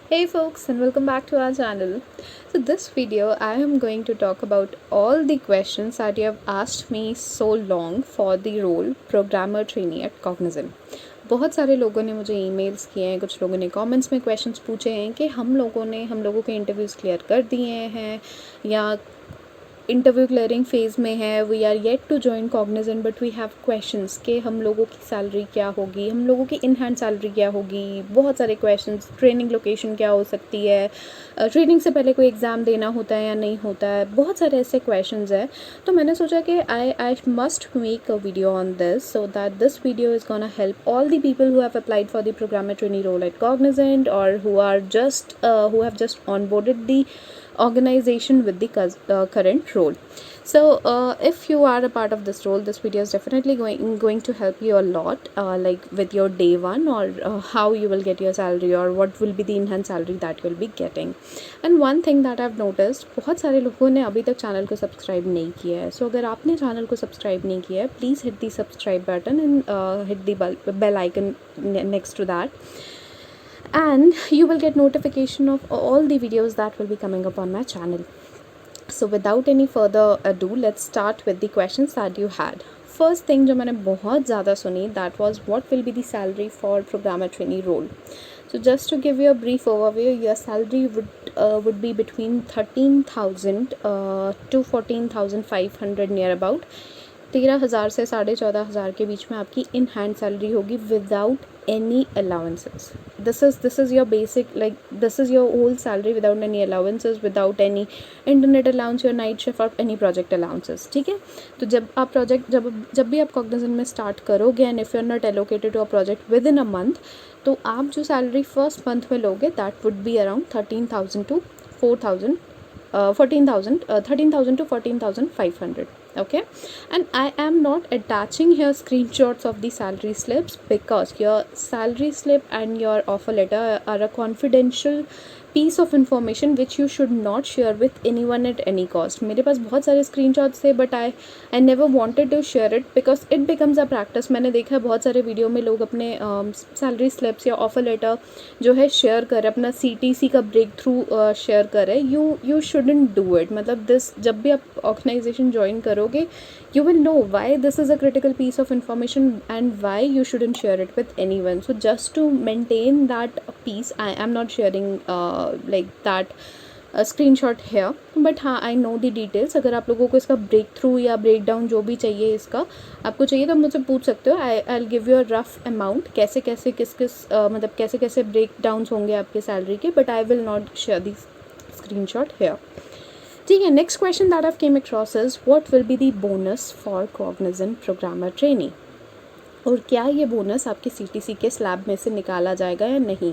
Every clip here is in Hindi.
Hey folks, and welcome back to our channel. So this video I am going to talk about all the questions that you have asked me so long for the role programmer trainee at Cognizant. बहुत सारे लोगों ने मुझे ईमेल्स किए हैं, कुछ लोगों ने कमेंट्स में क्वेश्चंस पूछे हैं कि हम लोगों के इंटरव्यूज़ क्लियर कर दिए हैं या इंटरव्यू क्लियरिंग फेज़ में है, we are yet to join Cognizant but we have questions कि हम लोगों की सैलरी क्या होगी, हम लोगों की इन हैंड सैलरी क्या होगी, बहुत सारे क्वेश्चंस, ट्रेनिंग लोकेशन क्या हो सकती है, ट्रेनिंग से पहले कोई एग्ज़ाम देना होता है या नहीं होता है, बहुत सारे ऐसे क्वेश्चंस हैं। तो मैंने सोचा कि I must make a video on this so that this video is gonna help all the people who have applied for the programmer trainee role at Cognizant और who have just onboarded the organization with the current role. So if you are a part of this role, this video is definitely going to help you a lot, like with your day one, or how you will get your salary, or what will be the enhanced salary that you will be getting. And one thing that I've noticed, बहुत सारे लोगों ने अभी तक चैनल को सब्सक्राइब नहीं किया है. So अगर आपने चैनल को सब्सक्राइब नहीं किया है, please hit the subscribe button and hit the bell icon next to that, and you will get notification of all the videos that will be coming up on my channel. So without any further ado, let's start with the questions that you had. First thing जो मैंने बहुत ज़्यादा सुनी, that was what will be the salary for programmer trainee role. So just to give you a brief overview, your salary would be between 13,000 to 14,500 near about. 13,000 से 14,500 के बीच में आपकी इन हैंड सैलरी होगी without any allowances. This is your basic, like this is your whole salary without any allowances, without any internet allowance, your night shift or any project allowances. ठीक है, तो जब भी आप कॉग्निजेंट में स्टार्ट करोगे and if you are not allocated to a project within a month, तो आप जो सैलरी फर्स्ट मंथ में लोगे that would be around 13,000 to 4,000 13,000 to 14,500. Okay, and I am not attaching here screenshots of the salary slips because your salary slip and your offer letter are a confidential piece of information which you should not share with anyone at any cost. मेरे पास बहुत सारे screenshots थे but I never wanted to share it because it becomes a practice. मैंने देखा है बहुत सारे वीडियो में लोग अपने सैलरी स्लिप्स या ऑफर लेटर जो है शेयर कर, अपना CTC का ब्रेक थ्रू शेयर करे. You shouldn't do it. मतलब दिस, जब भी आप ऑर्गेनाइजेशन ज्वाइन करोगे, you will know why this is a critical piece of information and why you shouldn't share it with anyone. So just to maintain that piece, I am not sharing like that screenshot है. बट हाँ, आई नो द डिटेल्स. अगर आप लोगों को इसका ब्रेक थ्रू या ब्रेक डाउन जो भी चाहिए, इसका आपको चाहिए तो मुझसे पूछ सकते हो. I give you a rough amount, कैसे कैसे मतलब कैसे कैसे ब्रेक डाउन्स होंगे आपके सैलरी के, but I will not share the screenshot here. ठीक है, next question that I came across is what will be the bonus for Cognizant programmer trainee, और क्या ये बोनस आपके CTC के स्लैब में से निकाला जाएगा या नहीं.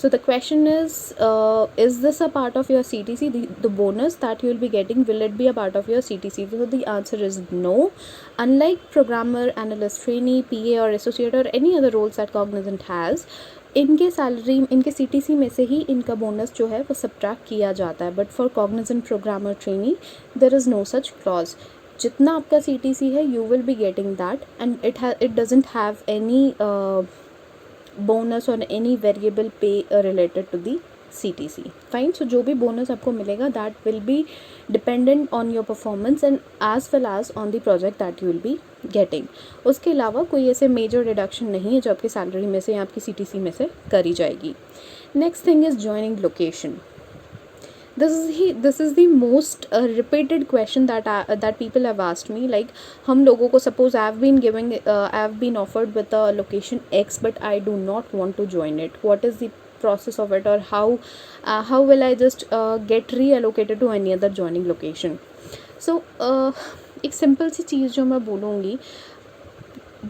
So the question is this a part of your CTC, the bonus that you will be getting, will it be a part of your CTC. So the answer is no. Unlike programmer, analyst, trainee, PA or associate or any other roles that Cognizant has, इनके सैलरी, इनके CTC में से ही इनका बोनस जो है वो सब्ट्रैक्ट किया जाता है. But for Cognizant programmer trainee there is no such clause. जितना आपका CTC है, you will be getting that, and it doesn't have any bonus और any variable pay related to the CTC. Fine. So जो भी बोनस आपको मिलेगा that will be dependent on your performance and as well as on the project that you will be getting. उसके अलावा कोई ऐसे मेजर डिडक्शन नहीं है जो आपकी सैलरी में से या आपकी CTC में से करी जाएगी. Next thing is joining location. This is the most repeated question that people have asked me. Like, हम लोगों को, suppose I have been offered with a location X but I do not want to join it. What is the process of it, or how will I just get reallocated to any other joining location. So एक सिंपल सी चीज़ जो मैं बोलूँगी,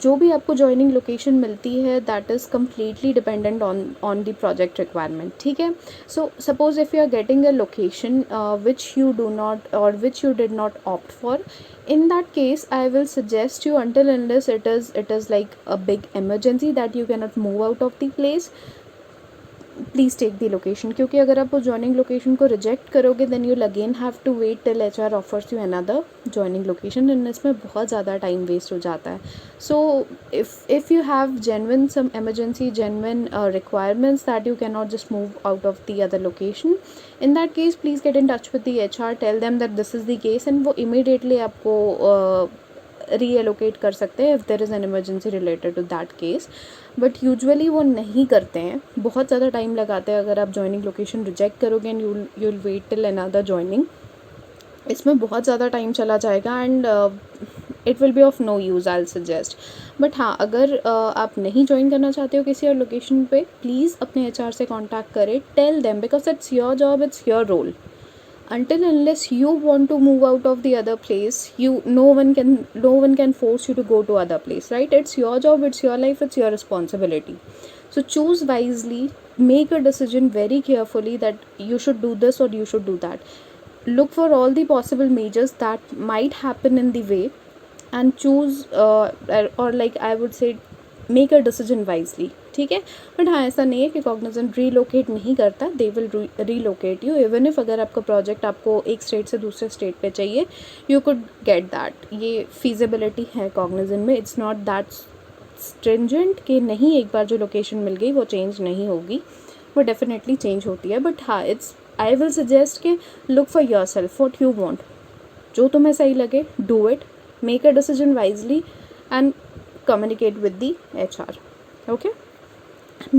जो भी आपको जॉइनिंग लोकेशन मिलती है that is completely dependent on the project requirement. ठीक है. So suppose if you are getting a location which you do not और which you did not opt for, in that case I will suggest you, until unless it is like a big emergency that you cannot move out of the place, please take the location, क्योंकि अगर आप वो जॉइनिंग लोकेशन को रिजेक्ट करोगे then you'll again have to wait till HR offers you another joining location, and इसमें बहुत ज़्यादा टाइम वेस्ट हो जाता है. So if you have genuine some emergency genuine requirements that you cannot just move out of the other location, in that case please get in touch with the HR, tell them that this is the case, and वो immediately आपको रीएलोकेट कर सकते हैं if there is an emergency related to that case. But usually वो नहीं करते हैं, बहुत ज़्यादा टाइम लगाते हैं. अगर आप जॉइनिंग लोकेशन रिजेक्ट करोगे and you'll wait till another joining, इसमें बहुत ज़्यादा टाइम चला जाएगा and it will be of no use I will suggest. But हाँ, अगर आप नहीं ज्वाइन करना चाहते हो किसी और लोकेशन पे, प्लीज़ अपने HR से कॉन्टैक्ट करें, tell them, because it's your job, it's your role. Until unless you want to move out of the other place, no one can force you to go to other place, right? It's your job, it's your life, it's your responsibility. So choose wisely, make a decision very carefully that you should do this or you should do that. Look for all the possible measures that might happen in the way and choose or like I would say make a decision wisely. ठीक है. बट हाँ, ऐसा नहीं है कि कॉग्निजेंट रीलोकेट नहीं करता, they will relocate you even if अगर आपका प्रोजेक्ट आपको एक स्टेट से दूसरे स्टेट पे चाहिए, यू कुड गेट दैट. ये फीजिबिलिटी है कॉग्निजेंट में. इट्स नॉट दैट स्ट्रिंजेंट कि नहीं, एक बार जो लोकेशन मिल गई वो चेंज नहीं होगी, वो डेफिनेटली चेंज होती है. बट हाँ, आई विल सजेस्ट कि look for your self what you want, जो तुम्हें सही लगे do it, make a decision wisely and communicate with the HR. Okay.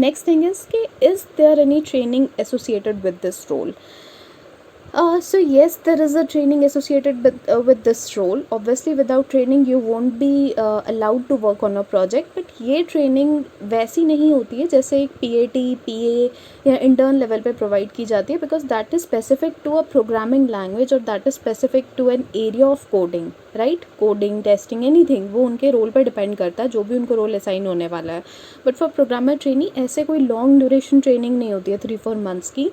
Next thing is there any training associated with this role? So yes, there is a training associated with this role. Obviously without training you won't be allowed to work on a project, but ये training वैसी नहीं होती है जैसे एक PAT, PA या intern level पे provide की जाती है, because that is specific to a programming language or that is specific to an area of coding, right? Coding, testing, anything, वो उनके रोल पर डिपेंड करता है, जो भी उनको रोल असाइन होने वाला है. बट फॉर प्रोग्रामर ट्रेनिंग ऐसे कोई लॉन्ग ड्यूरेशन ट्रेनिंग नहीं होती है 3-4 मंथ्स की.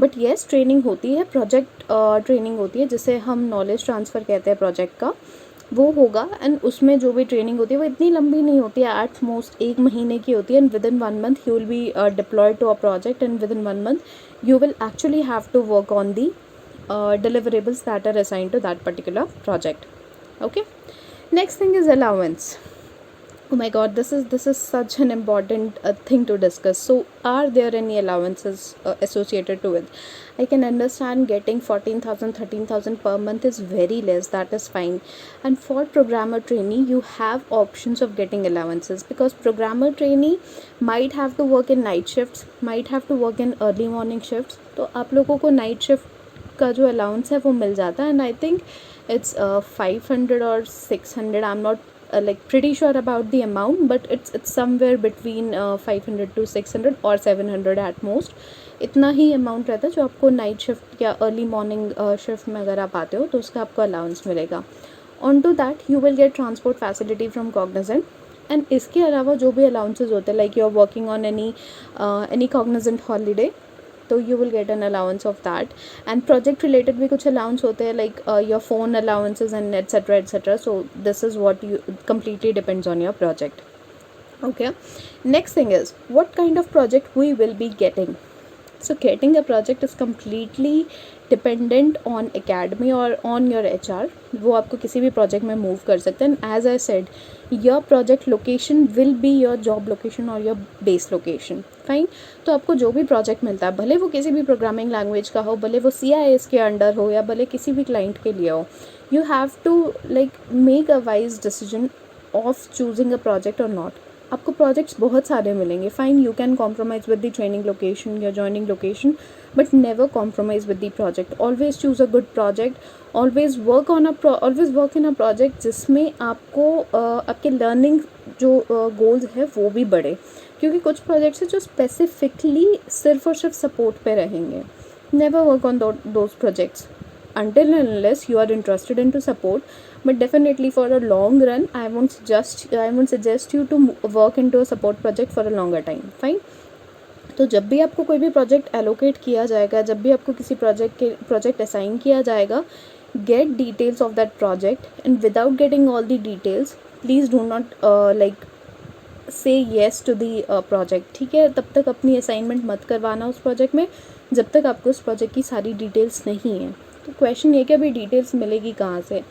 बट येस, ट्रेनिंग होती है, प्रोजेक्ट ट्रेनिंग होती है, जिसे हम नॉलेज ट्रांसफ़र कहते हैं प्रोजेक्ट का, वो होगा. एंड उसमें जो भी ट्रेनिंग होती है वो इतनी लंबी नहीं होती है, एट मोस्ट 1 महीने की होती है. And within 1 month you will be deployed to a project, and within 1 month you will actually have to work on the deliverables that are assigned to that particular project. Okay. Next thing is allowance. Oh my god, this is such an important thing to discuss. So are there any allowances associated to it? I can understand getting 14,000 13,000 per month is very less, that is fine. And for programmer trainee you have options of getting allowances, because programmer trainee might have to work in night shifts, might have to work in early morning shifts. तो आप लोगों को नाइट शिफ्ट का जो अलाउंस है वो मिल जाता है. And I think it's 500 or 600. I'm not like pretty sure about the amount, but it's somewhere between 500 to 600 or 700 at most. इतना ही अमाउंट रहता है जो आपको नाइट शिफ्ट या अर्ली मॉर्निंग शिफ्ट में अगर आप आते हो तो उसका आपको अलाउंस मिलेगा. On to that you will get transport facility from Cognizant. And इसके अलावा जो भी अलाउंसेज होते हैं, like you are working on any Cognizant holiday, तो you will get an allowance of that. And project related भी कुछ अलाउंस होते हैं, like your phone allowances and etcetera etcetera. So this is what you completely depends on your project. Okay. Next thing is what kind of project we will be getting. So getting a project is completely dependent on academy or on your HR. वो आपको किसी भी project में move कर सकते हैं. As I said, your project location will be your job location or your base location. Fine. तो आपको जो भी project मिलता है, भले वो किसी भी programming language का हो, भले वो CIS के अंडर हो या भले किसी भी client के लिए हो, you have to like make a wise decision of choosing a project or not. आपको प्रोजेक्ट्स बहुत सारे मिलेंगे. Fine, you can compromise with the training location या joining location, but never compromise with the project. Always choose a good project, always work in a project जिसमें आपको आपके लर्निंग जो गोल्स है वो भी बढ़े. क्योंकि कुछ प्रोजेक्ट्स हैं जो स्पेसिफिकली सिर्फ और सिर्फ सपोर्ट पे रहेंगे. Never work on those projects until and unless you are interested into support. But definitely for a long run I won't suggest you to work into a support project for a longer time. Fine. तो जब भी आपको कोई भी प्रोजेक्ट एलोकेट किया जाएगा, जब भी आपको किसी प्रोजेक्ट असाइन किया जाएगा, get details of that project, and without getting all the details please do not like से येस टू दी प्रोजेक्ट, ठीक है। तब तक अपनी असाइनमेंट मत करवाना उस प्रोजेक्ट में जब तक आपको उस प्रोजेक्ट की सारी डिटेल्स नहीं है। तो क्वेश्चन ये कि अभी डिटेल्स मिलेगी कहाँ से?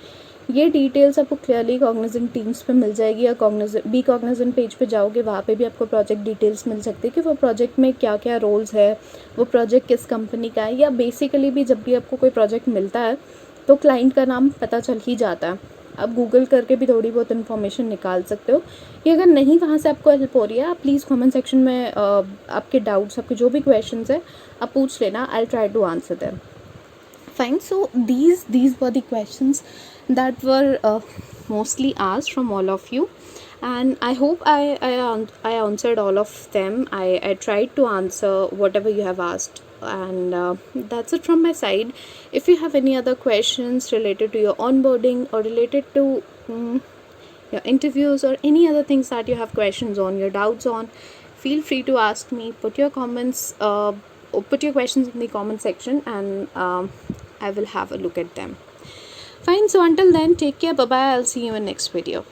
ये डिटेल्स आपको क्लियरली कॉग्निजेंट टीम्स पे मिल जाएगी, या कॉग्निजेंट पेज पे जाओगे, वहाँ पे भी आपको प्रोजेक्ट डिटेल्स मिल सकती है कि वो प्रोजेक्ट में क्या क्या रोल्स है, वो प्रोजेक्ट किस कंपनी का है, या बेसिकली भी जब भी आपको कोई प्रोजेक्ट मिलता है तो क्लाइंट का नाम पता चल ही जाता है। आप गूगल करके भी थोड़ी बहुत इन्फॉर्मेशन निकाल सकते हो। ये अगर नहीं वहाँ से आपको हेल्प हो रही है, आप प्लीज़ कमेंट सेक्शन में आपके डाउट्स, आपके जो भी क्वेश्चन है आप पूछ लेना, I try to answer them. Fine. So these were the questions that were mostly asked from all of you, and I hope I answered all of them. I tried to answer whatever you have asked, and that's it from my side. If you have any other questions related to your onboarding or related to your interviews or any other things that you have questions on, your doubts on, feel free to ask me. Put your comments, or put your questions in the comment section, and I will have a look at them. Fine. So until then, take care. Bye bye. I'll see you in next video.